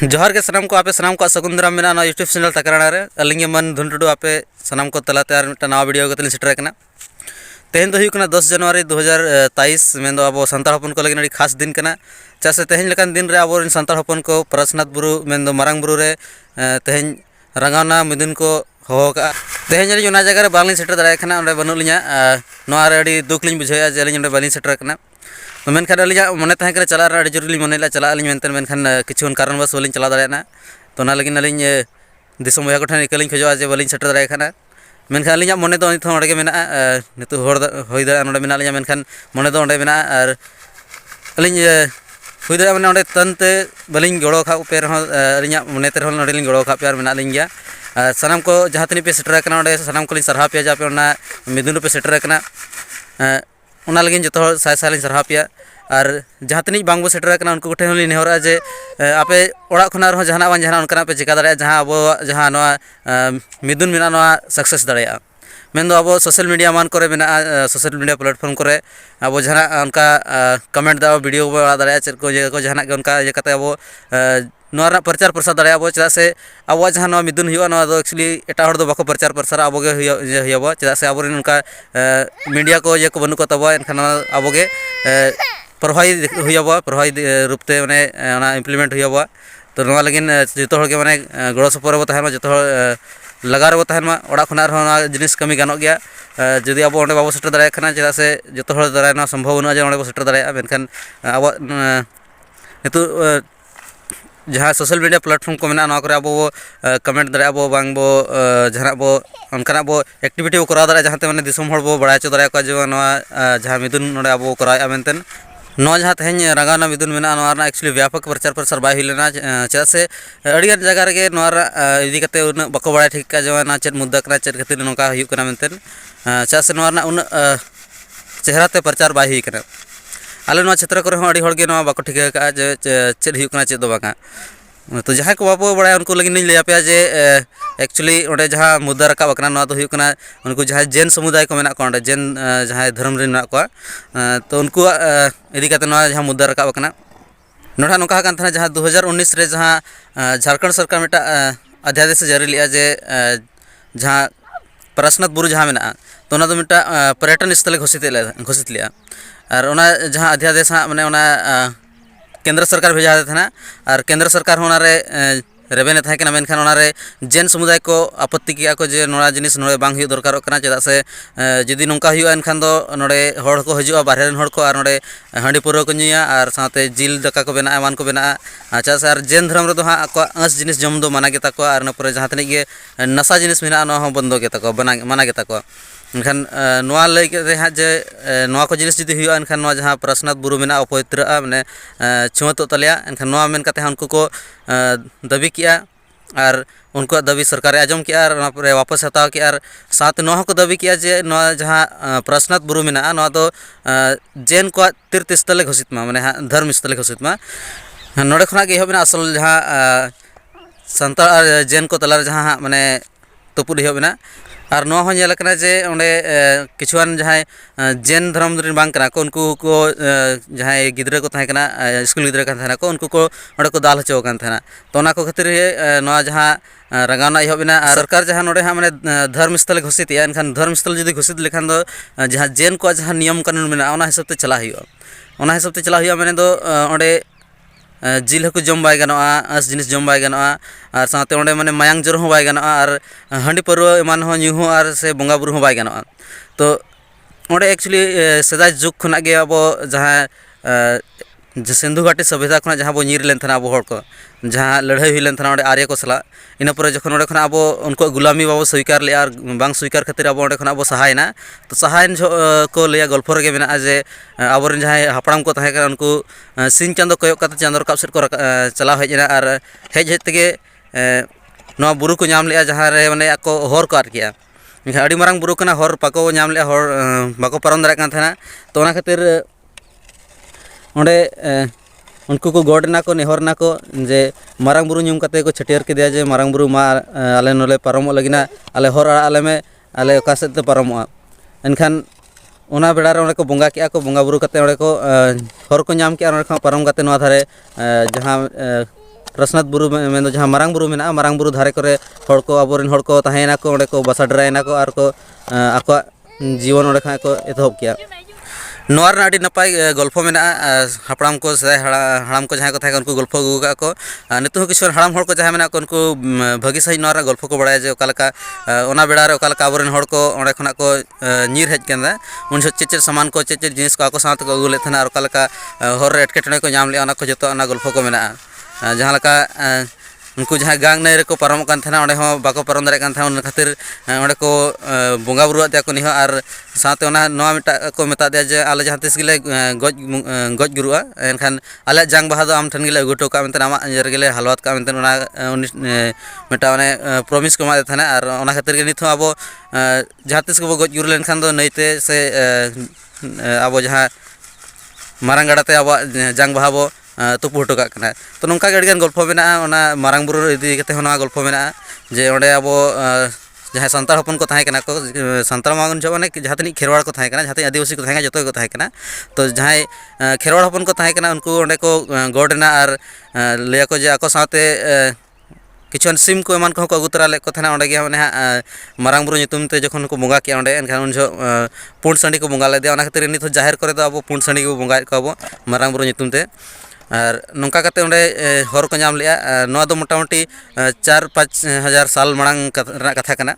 जोहार के सनाम को आपे सनाम को सगुन दाराम मेना यूट्यूब चैनल तकराना रे अलिंगे मन धुन टुडू आपे सनाम को तलाते आर मिट्टा नवा वीडियो कतलिन सेटर कना तेहन दो हुयुकना 10 जनवरी 2023 मेन दो अब संताल हपन को लगिन अड़ी खास दिन कना चासे तेहन लकान दिन रे अब संताल हपन को परसनाथ बुरु मेन दो मारांग बुरु रे तेहन रंगावना मिदुन को होका तेहन जरी ओना जगह रे बालिन सेटर दाराय कना ओंडे बनुलिया नोआ रे अड़ी दुख लिन बुझाया जे अलिन ओंडे बालिन सेटर कना तो मेनखान अलिया मने तहे करे चला अड़ी जोर लिन मनेला चला अलिन मेनतेन मेनखान किछुन कारणवश बलिन चला दारायना तो ना लगिन अलिन दिसम बया को ठन इकलिन खजोआ जे बलिन सेटर दाराय कना मेनखान अलिया मने दो नित ओंडे गे मेना नितु होर होय दा ओंडे मेना अलिया मेनखान मने दो ओंडे मेना आर अलिन हुई दा माने ओंडे तनते बलिन गड़ो खा पे रह अलिया मने ते रहल ओंडे लिन गड़ो खा पे आर मेना अलिन गया सनाम को जहाँ तनी पे सेटर कना ओंडे सनाम को लिन सरहा पे जा पे ओना मिदुन पे सेटर कना ओना लगिन जतो साय साय लिन सरहा पे और जहाँ तनी बांगबो सेटर कना उनको ठेन लिन नेहरा जे आपे ओड़ा खना रह जहाना बान जहाना उनकना पे चिका दाड़े जहाँ अब जहाँ नोआ मिदुन मेना नोआ सक्सेस दाड़ेया मेन दो अब सोशल मीडिया मान करे मेना सोशल मीडिया प्लेटफॉर्म करे अब जहाना उनका कमेंट दा वीडियो बो दाड़े चेक को जहाना के उनका ये कते अब नोरा प्रचार प्रसार दाड़े अब चेदा से अब जहाँ नोआ मिदुन हुआ नोआ दो एक्चुअली एटा हर दो बाको प्रचार प्रसार अब गे हुआ चेदा से अब उनका मीडिया को ये को बनु को तब एनखान अब गे प्रभावी हुआ प्रभावी रूपते माने इम्प्लीमेंट हुआ तो नोआ लगिन जतो हर के माने गड़ो सपोर बो तहमा जतो लगा रे बो तहमा ओड़ा खना रह जिनिस कमी गानो गया जदि अब ओंडे बाबो सेटर दाड़ाय खाना चेदा से जतो हर दाड़ाय ना संभव बनुआ जे ओंडे बो सेटर दाड़ाय मेनखान अब नितु जहाँ सोशल मीडिया प्लेटफॉर्म को मेना करे अब कमेंट दाड़े अब बांग बो जहाँ बो उनका बो एक्टिविटी बो करा दाड़े जहाँते माने दिसम हर बो बड़ा चो दाड़े को जे जहाँ मिदुन नोडे अब कराया मेनतेन नोआ जहाँ तेहन रंगावना मिदुन मेना नोआ एक्चुअली व्यापक प्रचार प्रसार बाय हुई चेदा से अड़िगान जगह रे नोआ इदी कते उन बको बड़ा ठीक का जे चेद मुद्दा कना चेद खातिर नोका हुयुग कना मेनतेन चेदा से नोआ उन चेहराते प्रचार बाय हुई कना आले नोआ क्षेत्र करे हो अड़ी हड़ गे नोआ बाको ठीक का जे चेद हुयुग कना चेद दो बाका तो जहाँ को बाबो बड़ा उनको लगिन नहीं लैया जे एक्चुअली ओंडे जहाँ मुद्दा रकाब कना नोआ दो हुयुग कना उनको जहाँ जैन समुदाय को मेना को ओंडे जैन जहाँ धर्म रे मेना को तो उनको इदी कते नोआ जहाँ मुद्दा रकाब कना नोडा नोका कान था जहाँ 2019 रे जहाँ झारखंड सरकार मेटा अध्यादेश जारी लिया जे जहाँ परसनाथ बुरु जहाँ मेना तो ओना दो मेटा पर्यटन स्थल घोषित लिया और ओना जहाँ अध्यादेश माने ओना केंद्र सरकार भेजा था और केंद्र सरकार होना रे रेबेने था कि मेनखान ओनारे जैन समुदाय को आपत्ति किया को जे नोड़ा जिनिस नोड़े बांग हुई दरकार कना चेदा से जदि नोंका हुआ एनखान दो नोड़े हड़ को हजूआ बाहरे रन हड़ को और नोड़े हांडी पुरो को नुया और साथे जिल दका को बेना एमान को बेना अच्छा से और जैन धर्म रे दो हां को अंस जिनिस जम दो माना गेता को और नपुरे जहां तने गे नशा जिनिस मेना नो बंदो गेता को माना गेता को एनखान नोआ लई के हां जे नोआ को जिनिस जदि हुआ एनखान नोआ जहां परसनाथ बुरु मेना अपवित्रआ माने छुआतो तलिया एनखान नोआ मेन कते उनको को दाबी किया और उनको दाबी सरकार आजम किया और वापस हताव किया और साथ नोआ को दाबी किया जे नोआ जहां परसनाथ बुरु मेना नोआ दो जैन को तीर्थ स्थल घोषित मा माने धर्म स्थल घोषित मा नोडे खना गे होबेना असल जहां संताल जैन को तलार जहां माने तपुद होबेना और नोआ हो नेल कना जे ओंडे किछुआन जहां जैन धर्म रिन बांग कना को उनको को जहां गिद्रा को थाय कना स्कूल गिद्रा kan थाना को उनको को ओंडे को दाल हचो kan थाना तो ओना को खातिर नोआ जहां रंगावना इहबिना सरकार जहां नोडे हां माने धर्म स्थल घोषित या एनखान धर्म स्थल जदि घोषित लेखान दो जहां जैन को जहां नियम कानून मेना ओना हिसाब ते चला हुआ ओना हिसाब ते चला हुआ माने दो ओंडे जिल हको जम बाय गानोआ अस जिनिस जम बाय गानोआ और साथे ओंडे माने मायांग जोर हो बाय गानोआ और हांडी परवा एमान हो न्यू हो और से बंगा बुरु हो बाय गानोआ तो ओंडे एक्चुअली सदा जुग खना गे अब जहां सिंधु घाटी सभ्यता खना जहां बो नीर लेन थाना अब हड़ को जहां लड़ाई हुई लेन थाना ओंडे आर्य को सला इन पर जखन ओंडे खना अब उनको गुलामी बाबो स्वीकार ले और बांग स्वीकार खातिर अब ओंडे खना अब सहायना तो सहायन को लिया गल्फ रे मेना जे आबोरन जहां हापड़ाम को तहे कर उनको सिन चांदो कयक कते चांदो रकाब सेट को चला हेजना और हेज तेगे नोआ बुरु को नाम ले जहां रे माने को हर को आर किया अड़ी मारंग बुरु कना हर पाको नाम ले हर बाको परम दारा कान थाना तो ओना खातिर ओंडे उनको को गॉडना को नेहरना को जे मारंग बुरु ᱧᱩᱢ कते को छटियर के दिया जे मारंग बुरु मा आले नोले परमो लगिना आले हर आले में आले ओका सेते परमो एनखान ओना बेड़ा रे ओंडे को बंगा किया को बंगा बुरु कते ओंडे को हर को नाम किया ओंडे को परम कते नोआ धारे जहां प्रसन्नाथ बुरु मेन जहाँ मारांग बुरु मेना मारांग बुरु धारे करे हड़ को आबोरेन हड़ को तहेना को ओंडे को बसा डरायना को आर को आको जीवन ओंडे खा को एतहब किया नोर ना नपाय गल्प में हापड़ाम को सदाय हाड़ाम को जहाँ को थाके उनको गल्प अगुका को नितु किछु हाड़ाम हड़ को जहाँ मेना को उनको भागी सही नोर गल्प को बड़ाय जे ओकालका ओना बेड़ा रे ओकालका आबोरेन हड़ को ओंडे खना को नीर हेज केंदा उन चेचेर सामान को चेचेर जिनिस को आको साथ को अगु ले थाना ओकालका हर एटकेटणे को नाम ले ओना को जतो ओना गल्प को मेना जहाँ लका उनको जहाँ गांग नई को पारम कान थाना ओंडे हो बाको पारम दारे कान थाना उन खातिर ओंडे को बोंगा बुरुआ ते को निहो आर साथे ओना नोआ मिटा को मेता दे जे आले जहाँ तिस गिले गज गुरुआ एनखान आले जांग बाहा दो आम ठन गिले अगुटो का मेनते आमा जर गिले हलवात का मेनते ओना मिटा ओने प्रॉमिस को मा दे थाना आर ओना खातिर गे निथ आबो जहाँ तिस को गज गुरु लेनखान दो नईते से आबो जहाँ मारांग गाड़ाते आबो जांग बाहा बो तुपु हटो का कना तो नोंका गड़गन गल्प मेना ओना मारांग बुरु इदी कते होना गल्प मेना जे ओंडे आबो जहाँ सानतार हपन को थाहे कना को सानतार मागन जो माने जहाँ तनी खेरवाड़ को थाहे कना जहाँ तनी आदिवासी को थाहे जतो को थाहे कना तो जहाँ खेरवाड़ हपन को थाहे कना उनको ओंडे को गोडना आर लेया को जे आको साथे किछुन सिम को एमान को अगु तरा ले को थाना ओंडे गे माने मारांग बुरु नितुम ते जखन को बोंगा के ओंडे एनखान उन जो पुंड संडी को बोंगा ले दे ओना खातिर नित जाहिर करे दो आबो पुंड संडी को बोंगा को आबो मारांग बुरु नितुम ते और नौका करते ओंडे हर को नाम लिया नोआ दो मोटामुटी 4-5 हज़ार साल मांग कथा कना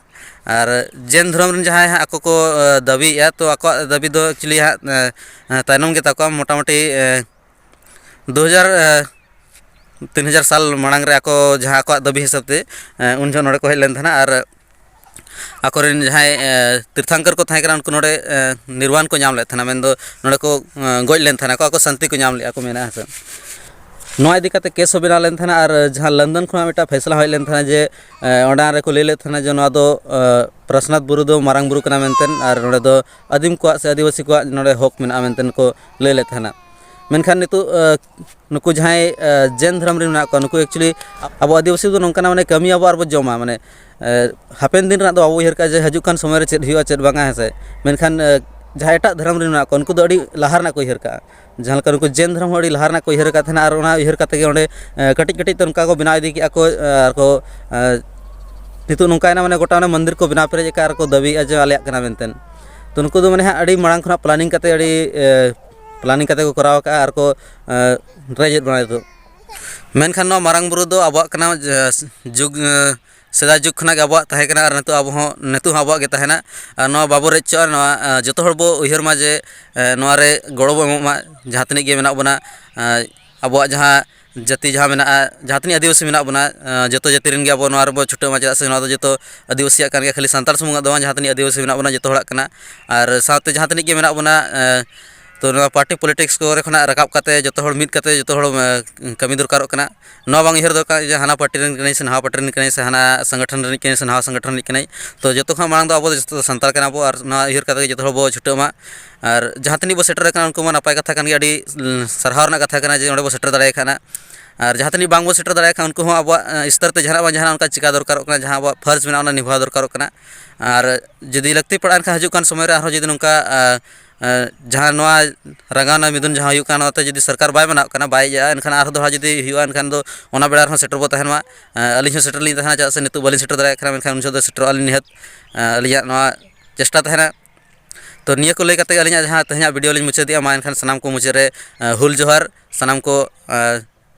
और जैन धर्म रन जहाँ आको को दाबी तो आको दाबी दो एक्चुअली तायनम के ताको मोटामुटी 2000-3000 साल मांग रे आको जहाँ आको दाबी हिसाब से उन जो नोडे को हेज लेन थाना और आकोरेन जहाँ तीर्थांकर को थाहे कना उनको नोडे निर्वाण को नाम ले थाना मेन दो नोडे को गज लेन थाना को आको शांति को नाम ले आको मेना हसन नोआ इदी काते केस बिना लेन थाना और जहाँ लंदन खुना मिटा फैसला होय लेन थाना जे ओंडा रे को ले थाना जे नोआ दो प्रसन्नाथ बुरु दो मारांग बुरु कना मेनतेन और नोडे दो आदिम को से आदिवासी को नोडे हक मेना मेनतेन को ले थाना मेनखान नितु नुकु जहाँ जैन धर्म रे को नुकु एक्चुअली अब आदिवासी दो नोंकाना माने कमी अब आर बो जमा माने हापेन दिन दो अब उहर का जे हजु कान समय रे चेद हुआ चेद बांगा हेसे मेनखान जहाँ एटा धर्म रे को उनको दो अड़ी लहार ना को उहर का जहाँ लका उनको जैन धर्म अड़ी लहार ना को उहर का थना और ओना उहर काते गे ओंडे कटिज कटिज तो उनका को बनाव इदी कि आको आर को नितु नोंकायना माने गोटा ओने मंदिर को बनाव पेरेज का आर को दाबी जे आलेया कना मेनतेन तो उनको दो माने अड़ी मांग खना प्लानिंग काते अड़ी प्लानिंग काते को कराव का आर को रेजेट बनाय दो मेनखान नो मारांग बुरु दो आबो कना जुग सेदा जुग खना आबो ताहे कना और नितु आबो नितु आबो गे ताहेना नो बाबो रेचो नो जतो हर बो उहर मा जे नो रे गड़ो बो मा जहाँ तनी गे मेना बना आबो जहाँ जाति जहाँ मेना जहाँ तनी आदिवासी मेना बना जतो जाति रेन गे आबो नो बो छुटा मा से नो जतो आदिवासी कान गे खाली सानतार सुमुंग दो जहाँ तनी आदिवासी मेना बना जतो हड़ाक कना और साथे जहाँ तनी गे मेना बना तो पार्टी पॉलिटिक्स को रेखना रकाब काते जतो हड़ मिद काते जतो हड़ कमी दरकारों कना नो बांग इहर दरकार जे हाना पार्टी रन कनै से नहा पार्टी रन कनै से हाना संगठन रन कनै से नहा संगठन रन कनै तो जतो खा मांग दो आबो जतो संताल कना बो और ना इहर काते जतो हड़ बो छुटमा और जहाँ तनी बो सेटर कना उनको मा नपाय कथा कन गे अडी सरहाव ना कथा कना जे ओंडे बो सेटर दाड़े खाना और जहाँ तनी बांग बो सेटर दाड़े खान उनको हो आबो स्तर ते जहां जहां उनका चिका दरकारों कना जहां आबो फर्ज मेना ओना निभा दरकारों कना और जदि लगती पड़ा एनखा हजु कान समय रे आरो जदि नुका जहाँ नोआ रंगाना मिदुन जहाँ हुई कान ओते जदि सरकार बाय बनाव कना बाय जा एनखान आरो दोहा जदि हुआ एनखान दो ओना बेड़ा रे सेटर बो तहनवा अली हो सेटर लिन तहना चा से नितु बलिन सेटर दाड़ा खना मेनखान उन दो सेटर अली निहत अलिया नोआ चेष्टा तहना तो निया को ले कते अलिया जहाँ तहना वीडियो लिन मुचे दिया मा एनखान सनाम को मुचे रे हुल जोहार सनाम को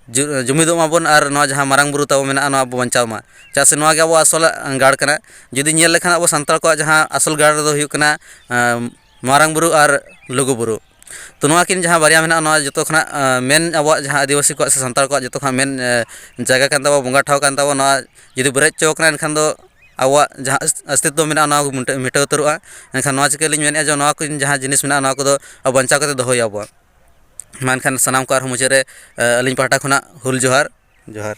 जुमिदो माबन और नोआ जहाँ मारांग बुरु ताबो मेना नोआ बो बंचाव मा चा से नोआ गे आबो असल गाड़ कना जदि नेल लेखान आबो संताल को जहाँ असल गाड़ दो हुई कना मारांग बुरु और लघु बुरु तो नोआ किन जहाँ बारिया मेना नोआ जतो खना मेन आबो जहाँ आदिवासी को से संताल को जतो खना मेन जगह कान ताबो बोंगा ठाव कान ताबो नोआ जदि बरेज चौक ना एनखान दो आबो जहाँ अस्तित्व मेना नोआ मिटाव उतरुआ एनखान नोआ चिके लिन मेने जो नोआ को जहाँ जिनिस मेना नोआ को दो बंचाव कते दोहय आबो मानखान सनाम को मुझे अलिन पाटा खुना हुल जोहार जोहार।